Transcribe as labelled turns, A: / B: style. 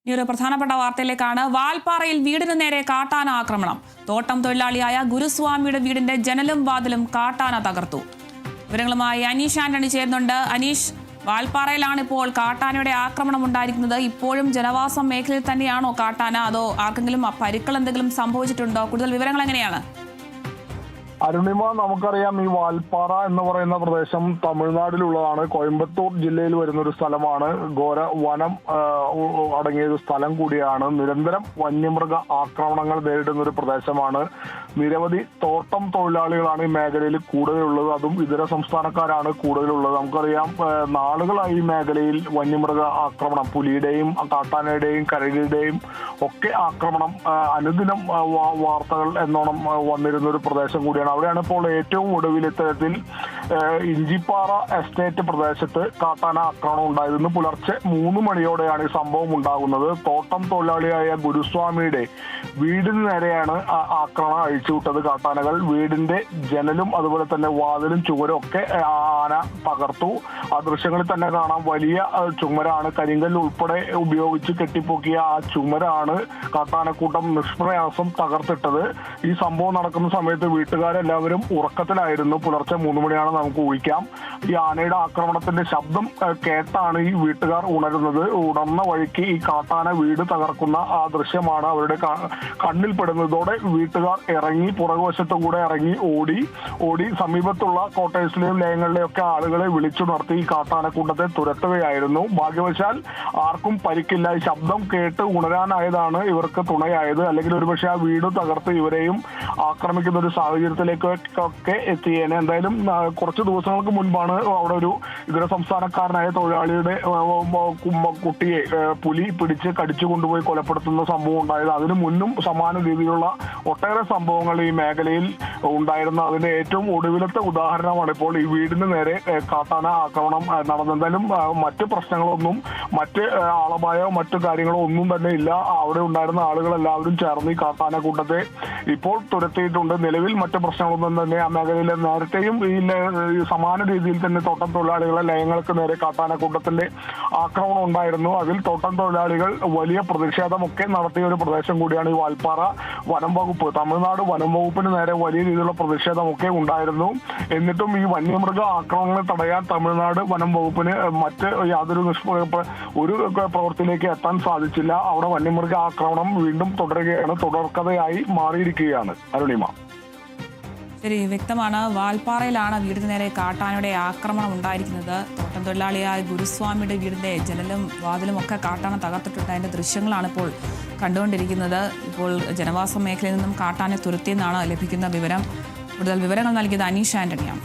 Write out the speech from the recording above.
A: ഈ ഒരു പ്രധാനപ്പെട്ട വാർത്തയിലേക്കാണ്. വാൽപ്പാറയിൽ വീടിന് നേരെ കാട്ടാന ആക്രമണം. തോട്ടം തൊഴിലാളിയായ ഗുരുസ്വാമിയുടെ വീടിന്റെ ജനലും വാതിലും കാട്ടാന തകർത്തു. വിവരങ്ങളുമായി അനീഷ് ആന്റണി ചേരുന്നുണ്ട്. അനീഷ്, വാൽപ്പാറയിലാണ് ഇപ്പോൾ കാട്ടാനയുടെ ആക്രമണം ഉണ്ടായിരിക്കുന്നത്. ഇപ്പോഴും ജനവാസ മേഖലയിൽ തന്നെയാണോ കാട്ടാന, അതോ ആർക്കെങ്കിലും പരിക്കൾ എന്തെങ്കിലും സംഭവിച്ചിട്ടുണ്ടോ? കൂടുതൽ വിവരങ്ങൾ എങ്ങനെയാണ്?
B: അരുണിമ, നമുക്കറിയാം ഈ വാൽപ്പാറ എന്ന് പറയുന്ന പ്രദേശം തമിഴ്നാട്ടിലുള്ളതാണ്. കോയമ്പത്തൂർ ജില്ലയിൽ വരുന്ന ഒരു സ്ഥലമാണ്. ഘോര വനം അടങ്ങിയ ഒരു സ്ഥലം കൂടിയാണ്. നിരന്തരം വന്യമൃഗ ആക്രമണങ്ങൾ നേരിടുന്ന ഒരു പ്രദേശമാണ്. നിരവധി തോട്ടം തൊഴിലാളികളാണ് ഈ മേഖലയിൽ കൂടുതലുള്ളത്. അതും ഇതര സംസ്ഥാനക്കാരാണ് കൂടുതലുള്ളത്. നമുക്കറിയാം നാളുകളായി ഈ മേഖലയിൽ വന്യമൃഗ ആക്രമണം, പുലിയുടെയും കാട്ടാനയുടെയും കരടിയുടെയും ഒക്കെ ആക്രമണം അനുദിനം വാർത്തകൾ എന്നോണം വന്നിരുന്ന ഒരു പ്രദേശം കൂടിയാണ്. അവിടെയാണ് ഇപ്പോൾ ഏറ്റവും ഒടുവിൽ ഇത്തരത്തിൽ ഇഞ്ചിപ്പാറ എസ്റ്റേറ്റ് പ്രദേശത്ത് കാട്ടാന ആക്രമണം ഉണ്ടായിരുന്നു. പുലർച്ചെ 3 മണിയോടെയാണ് ഈ സംഭവം ഉണ്ടാകുന്നത്. തോട്ടം തൊഴിലാളിയായ ഗുരുസ്വാമിയുടെ വീടിന് നേരെയാണ് ആക്രമണം അഴിച്ചുവിട്ടത് കാട്ടാനകൾ. വീടിന്റെ ജനലും അതുപോലെ തന്നെ വാതിലും ചുവരും ഒക്കെ ആന തകർത്തു. ആ ദൃശ്യങ്ങളിൽ തന്നെ കാണാം, വലിയ ചുമരാണ്. കരിങ്കല്ല് ഉൾപ്പെടെ ഉപയോഗിച്ച് കെട്ടിപ്പൊക്കിയ ആ ചുമരാണ് കാട്ടാനക്കൂട്ടം നിഷ്പ്രയാസം തകർത്തിട്ടത്. ഈ സംഭവം നടക്കുന്ന സമയത്ത് വീട്ടുകാരെല്ലാവരും ഉറക്കത്തിലായിരുന്നു. പുലർച്ചെ 3 മണിയാണ് നമുക്ക് ഊഹിക്കാം. ഈ ആനയുടെ ആക്രമണത്തിന്റെ ശബ്ദം കേട്ടാണ് ഈ വീട്ടുകാർ ഉണരുന്നത്. ഉണർന്ന വഴിക്ക് ഈ കാട്ടാന വീട് തകർക്കുന്ന ആ ദൃശ്യമാണ് അവരുടെ കണ്ണിൽപ്പെടുന്നതോടെ വീട്ടുകാർ ഇറങ്ങി, പുറകുവശത്തും കൂടെ ഇറങ്ങി ഓടി സമീപത്തുള്ള കോട്ടേഴ്സിലെയും ലയങ്ങളിലെയും ഒക്കെ ആളുകളെ വിളിച്ചുണർത്തി ഈ കാട്ടാനക്കൂട്ടത്തെ തുരത്തുകയായിരുന്നു. ഭാഗ്യവശാൽ ആർക്കും പരിക്കില്ല. ഈ ശബ്ദം കേട്ട് ഉണരാനായതാണ് ഇവർക്ക് തുണയായത്. അല്ലെങ്കിൽ ഒരുപക്ഷെ ആ വീട് തകർത്ത് ഇവരെയും ആക്രമിക്കുന്ന ഒരു സാഹചര്യത്തിലേക്കൊക്കെ എത്തിയേനെ. എന്തായാലും കുറച്ച് ദിവസങ്ങൾക്ക് മുൻപാണ് അവിടെ ഒരു ഇതര സംസ്ഥാനക്കാരനായ തൊഴിലാളിയുടെ കുട്ടിയെ പുലി പിടിച്ച് കടിച്ചു കൊണ്ടുപോയി കൊലപ്പെടുത്തുന്ന സംഭവം ഉണ്ടായത്. അതിനു മുന്നും സമാന രീതിയിലുള്ള ഒട്ടേറെ സംഭവങ്ങൾ ഈ മേഖലയിൽ ഉണ്ടായിരുന്നു. അതിന്റെ ഏറ്റവും ഒടുവിലത്തെ ഉദാഹരണമാണ് ഇപ്പോൾ ഈ വീടിന് നേരെ കാട്ടാന ആക്രമണം നടന്നത്. എന്തായാലും മറ്റ് പ്രശ്നങ്ങളൊന്നും, മറ്റ് ആളപായോ മറ്റു കാര്യങ്ങളോ ഒന്നും തന്നെ ഇല്ല. അവിടെ ഉണ്ടായിരുന്ന ആളുകളെല്ലാവരും ചേർന്ന് ഈ കാട്ടാനക്കൂട്ടത്തെ ഇപ്പോൾ തുരത്തിയിട്ടുണ്ട്. നിലവിൽ മറ്റ് പ്രശ്നങ്ങളൊന്നും തന്നെ ആ മേഖലയിൽ നേരത്തെയും ഈ സമാന രീതിയിൽ തന്നെ തോട്ടം തൊഴിലാളികളെ ലയങ്ങൾക്ക് നേരെ കാട്ടാനക്കൂട്ടത്തിന്റെ ആക്രമണം ഉണ്ടായിരുന്നു. അതിൽ തോട്ടം തൊഴിലാളികൾ വലിയ പ്രതിഷേധമൊക്കെ നടത്തിയ ഒരു പ്രദേശം കൂടിയാണ് ഈ വാൽപ്പാറ. വനം വകുപ്പ്, തമിഴ്നാട് വനം വകുപ്പിന് നേരെ വലിയ രീതിയിലുള്ള പ്രതിഷേധമൊക്കെ ഉണ്ടായിരുന്നു. എന്നിട്ടും ഈ വന്യമൃഗ ആക്രമണങ്ങൾ തടയാൻ തമിഴ്നാട് വനം വകുപ്പിന് മറ്റ് യാതൊരു ഒരു പ്രവൃത്തിയിലേക്ക് എത്താൻ സാധിച്ചില്ല. അവിടെ വന്യമൃഗ ആക്രമണം വീണ്ടും തുടരുകയാണ്, തുടർക്കഥയായി മാറിയിരിക്കുകയാണ്. അരുണിമ,
A: ശരി, വ്യക്തമാണ്. വാൽപ്പാറയിലാണ് വീടിന് നേരെ കാട്ടാനയുടെ ആക്രമണം ഉണ്ടായിരിക്കുന്നത്. തോട്ടം തൊഴിലാളിയായ ഗുരുസ്വാമിയുടെ വീടിന്റെ ജനലും വാതിലും ഒക്കെ കാട്ടാന തകർത്തിട്ടുണ്ട്. അതിന്റെ ദൃശ്യങ്ങളാണ് ഇപ്പോൾ കണ്ടുകൊണ്ടിരിക്കുന്നത്. ഇപ്പോൾ ജനവാസ മേഖലയിൽ നിന്നും കാട്ടാനെ തുരത്തിയെന്നാണ് ലഭിക്കുന്ന വിവരം. കൂടുതൽ വിവരങ്ങൾ നൽകിയത് അനീഷ് ആന്റണിയാണ്.